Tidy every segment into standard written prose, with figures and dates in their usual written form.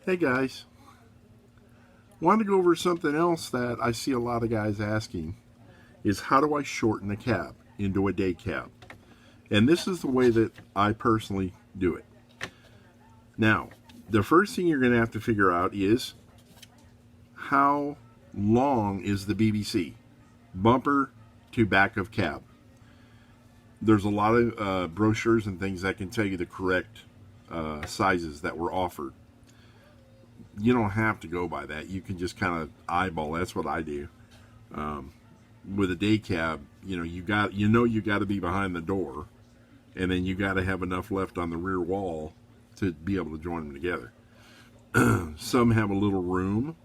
Hey guys, want to go over something else that I see a lot of guys asking is how do I shorten a cab into a day cab? And this is the way that I personally do it. Now, the first thing you're going to have to figure out is how long is the BBC? Bumper to back of cab. There's a lot of brochures and things that can tell you the correct sizes that were offered. You don't have to go by that. You can just kind of eyeball. That's what I do. With a day cab, you got to be behind the door, and then you got to have enough left on the rear wall to be able to join them together. Some have a little room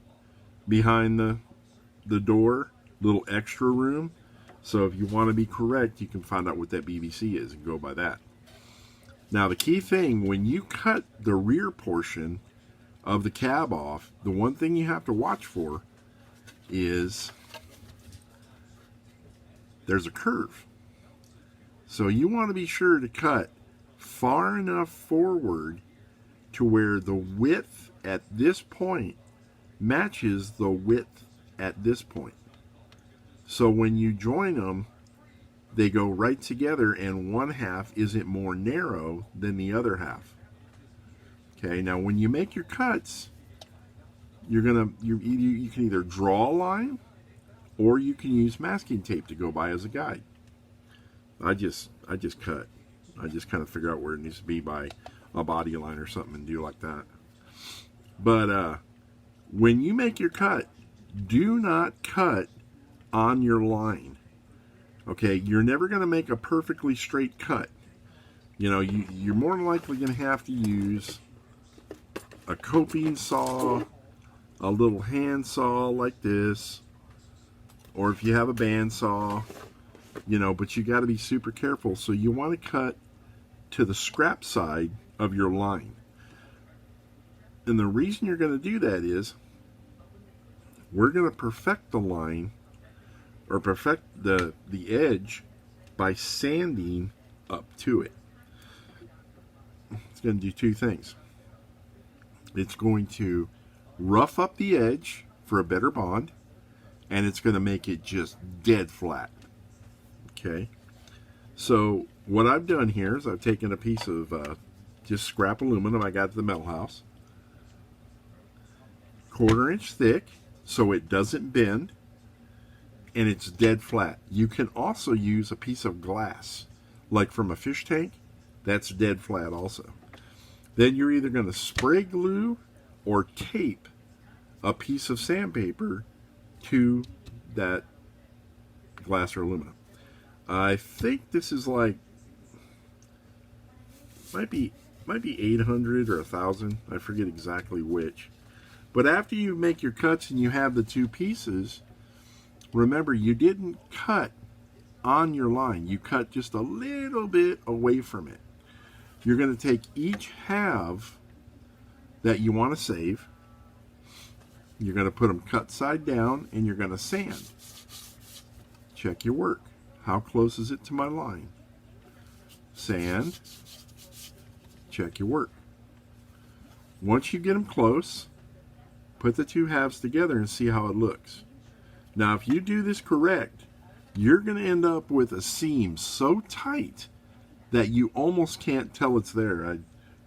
behind the door, little extra room. So if you want to be correct, you can find out what that BBC is and go by that. Now the key thing, when you cut the rear portion of the cab off, the one thing you have to watch for is there's a curve. So you want to be sure to cut far enough forward to where the width at this point matches the width at this point. So when you join them, they go right together, and one half isn't more narrow than the other half. Okay, now when you make your cuts, you can either draw a line or you can use masking tape to go by as a guide. I just cut. I just kind of figure out where it needs to be by a body line or something and do like that. But when you make your cut, do not cut on your line. Okay, you're never going to make a perfectly straight cut. You're more than likely going to have to use a coping saw, a little hand saw like this, or if you have a band saw, but you got to be super careful. So you want to cut to the scrap side of your line. And the reason you're going to do that is we're going to perfect the line, or perfect the edge, by sanding up to it. It's going to do two things. It's going to rough up the edge for a better bond, and it's going to make it just dead flat. Okay, so what I've done here is I've taken a piece of just scrap aluminum I got at the metal house, 1/4 inch thick, so it doesn't bend, and it's dead flat. You can also use a piece of glass, like from a fish tank, that's dead flat also. Then you're either going to spray glue or tape a piece of sandpaper to that glass or aluminum. I think this is like, might be 800 or 1,000. I forget exactly which. But after you make your cuts and you have the two pieces, remember you didn't cut on your line. You cut just a little bit away from it. You're going to take each half that you want to save. You're going to put them cut side down, and you're going to sand. Check your work. How close is it to my line? Sand. Check your work. Once you get them close, put the two halves together and see how it looks. Now, if you do this correct, you're going to end up with a seam so tight that you almost can't tell it's there. I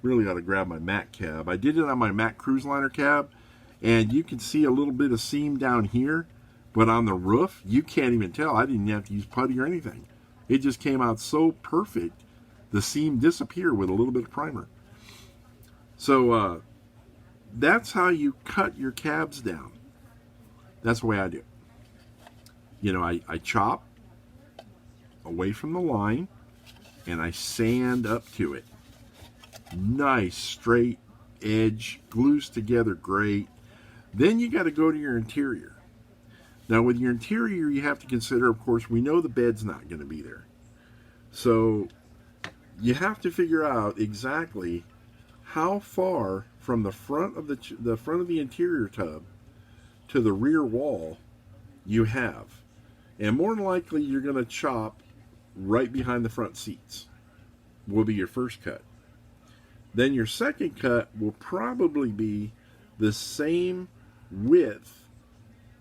really ought to grab my Mac cab. I did it on my Mac Cruise Liner cab, and you can see a little bit of seam down here, but on the roof, you can't even tell. I didn't have to use putty or anything. It just came out so perfect, the seam disappeared with a little bit of primer. So that's how you cut your cabs down. That's the way I do it. I chop away from the line, and I sand up to it. Nice straight edge, glues together great. Then you got to go to your interior. Now with your interior, you have to consider, of course, we know the bed's not going to be there. So you have to figure out exactly how far from the front of the interior tub to the rear wall you have. And more than likely, you're going to chop right behind the front seats. Will be your first cut. Then your second cut will probably be the same width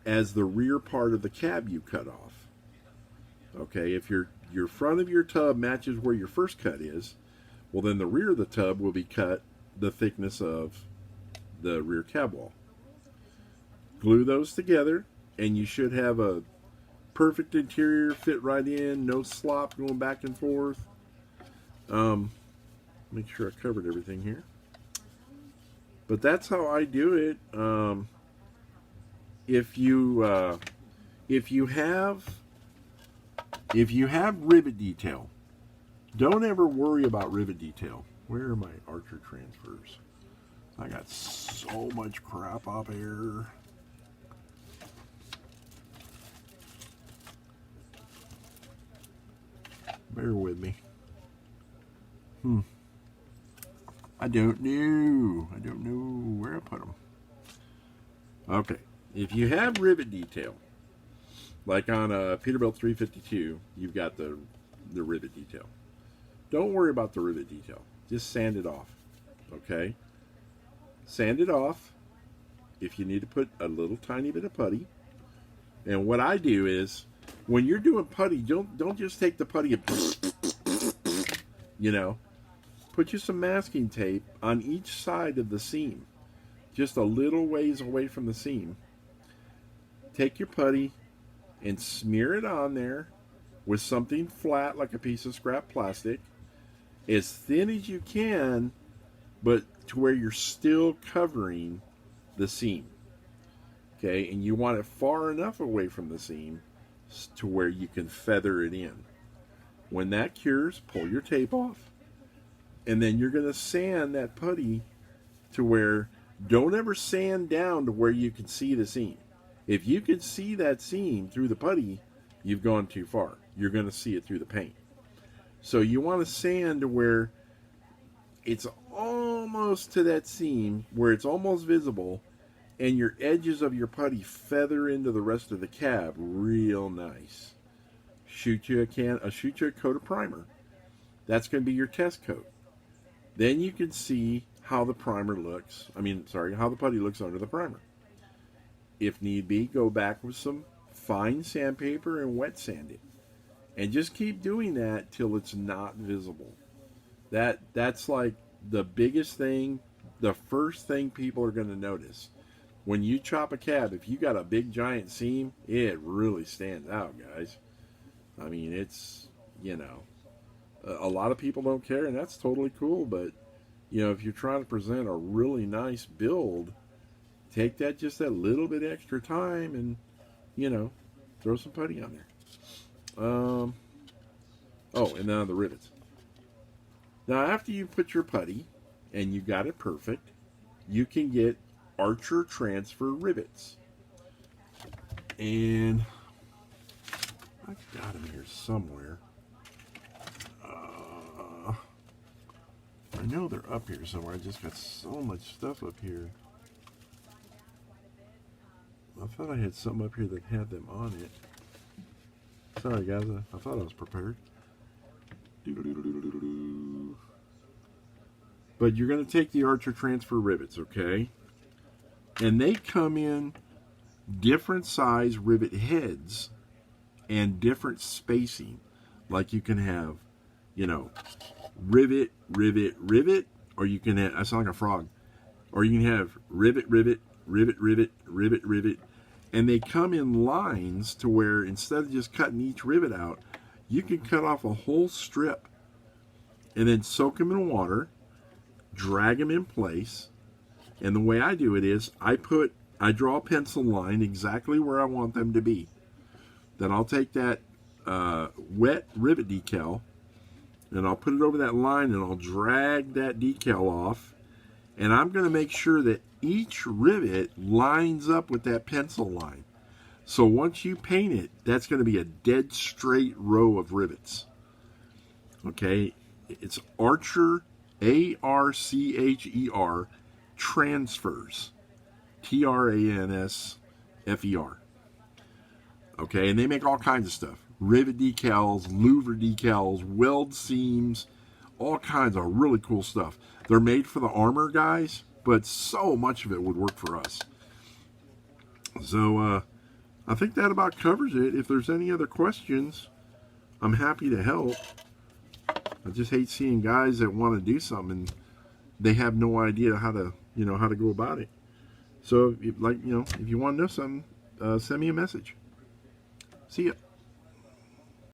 as the rear part of the cab you cut off. Okay, if your front of your tub matches where your first cut is, well, then the rear of the tub will be cut the thickness of the rear cab wall. Glue those together, and you should have a perfect interior, fit right in, no slop going back and forth. Make sure I covered everything here. But that's how I do it. If you have rivet detail, don't ever worry about rivet detail. Where are my Archer transfers? I got so much crap up here. Bear with me. I don't know where I put them. Okay, if you have rivet detail, like on a Peterbilt 352, you've got the rivet detail. Don't worry about the rivet detail. Just sand it off. Okay? Sand it off. If you need to put a little tiny bit of putty. And what I do is, when you're doing putty, don't just take the putty and put you some masking tape on each side of the seam, just a little ways away from the seam. Take your putty and smear it on there with something flat like a piece of scrap plastic, as thin as you can, but to where you're still covering the seam. Okay, and you want it far enough away from the seam to where you can feather it in. When that cures, pull your tape off, and then you're going to sand that putty to where, don't ever sand down to where you can see the seam. If you can see that seam through the putty, you've gone too far. You're going to see it through the paint. So you want to sand to where it's almost to that seam, where it's almost visible, and your edges of your putty feather into the rest of the cab real nice. Shoot you a coat of primer. That's going to be your test coat. Then you can see how the primer looks. How the putty looks under the primer. If need be, go back with some fine sandpaper and wet sand it. And just keep doing that till it's not visible. That's like the biggest thing, the first thing people are going to notice. When you chop a cab, if you got a big giant seam, it really stands out, guys. I mean, it's, a lot of people don't care, and that's totally cool. But, if you're trying to present a really nice build, take just that little bit extra time and, throw some putty on there. And then on the rivets. Now, after you put your putty and you got it perfect, you can get Archer transfer rivets. And I've got them here somewhere. I know they're up here somewhere. I just got so much stuff up here. I thought I had something up here that had them on it. Sorry, guys. I thought I was prepared. But you're going to take the Archer transfer rivets, okay? And they come in different size rivet heads and different spacing. Like you can have, rivet, rivet, rivet, or you can have, I sound like a frog, or you can have rivet, rivet, rivet, rivet, rivet, rivet, and they come in lines to where instead of just cutting each rivet out, you can cut off a whole strip and then soak them in water, drag them in place, and the way I do it is I draw a pencil line exactly where I want them to be. Then I'll take that wet rivet decal and I'll put it over that line and I'll drag that decal off, and I'm going to make sure that each rivet lines up with that pencil line. So once you paint it, that's going to be a dead straight row of rivets. Okay, it's Archer, ARCHER, transfers, TRANSFER. Okay, and they make all kinds of stuff. Rivet decals, louver decals, weld seams, all kinds of really cool stuff. They're made for the armor guys. but so much of it would work for us. So I think that about covers it. If there's any other questions, I'm happy to help. I just hate seeing guys that want to do something and they have no idea how to, how to go about it. So, if you want to know something, send me a message. See ya.